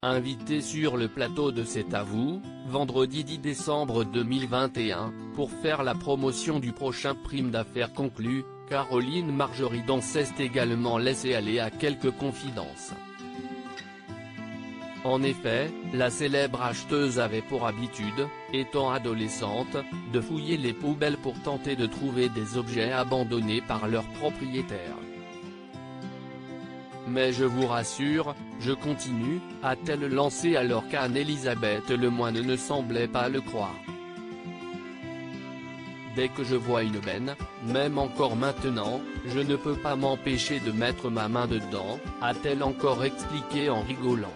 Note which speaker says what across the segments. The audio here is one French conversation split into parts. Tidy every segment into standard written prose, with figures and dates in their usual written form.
Speaker 1: invitée sur le plateau de C'est à vous, vendredi 10 décembre 2021, pour faire la promotion du prochain prime d'affaires conclu, Caroline Margeridon s'est également laissée aller à quelques confidences. En effet, la célèbre acheteuse avait pour habitude, étant adolescente, de fouiller les poubelles pour tenter de trouver des objets abandonnés par leurs propriétaires. Mais je vous rassure, je continue, a-t-elle lancé alors qu'Anne-Elisabeth Lemoine ne semblait pas le croire. Dès que je vois une benne, même encore maintenant, je ne peux pas m'empêcher de mettre ma main dedans, a-t-elle encore expliqué en rigolant.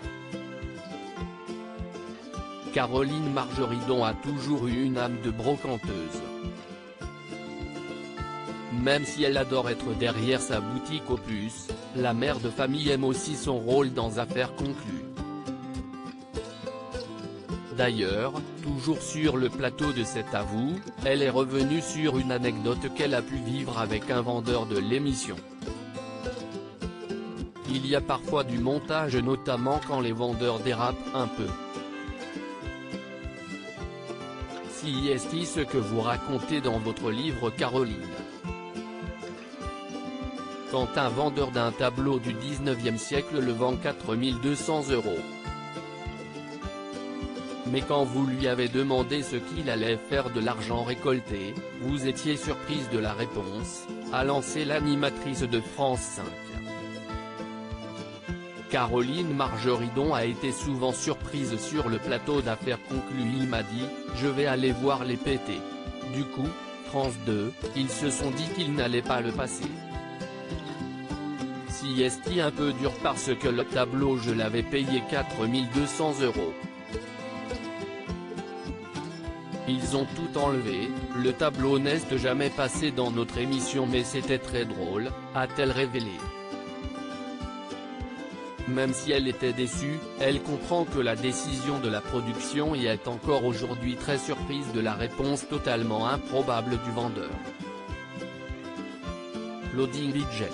Speaker 1: Caroline Margeridon a toujours eu une âme de brocanteuse. Même si elle adore être derrière sa boutique aux puces, la mère de famille aime aussi son rôle dans Affaires conclues. D'ailleurs, toujours sur le plateau de C'est à vous, elle est revenue sur une anecdote qu'elle a pu vivre avec un vendeur de l'émission. Il y a parfois du montage, notamment quand les vendeurs dérapent un peu. Si est ce que vous racontez dans votre livre Caroline. Quand un vendeur d'un tableau du 19e siècle le vend 4200 €. Mais quand vous lui avez demandé ce qu'il allait faire de l'argent récolté, vous étiez surprise de la réponse, a lancé l'animatrice de France 5. Caroline Margeridon a été souvent surprise sur le plateau d'Affaires conclues. Il m'a dit, je vais aller voir les péter. Du coup, France 2, ils se sont dit qu'ils n'allaient pas le passer. Si est un peu dur parce que le tableau je l'avais payé 4200 €. Ils ont tout enlevé, le tableau n'est jamais passé dans notre émission mais c'était très drôle, a-t-elle révélé. Même si elle était déçue, elle comprend que la décision de la production y est encore aujourd'hui très surprise de la réponse totalement improbable du vendeur. Loading budget.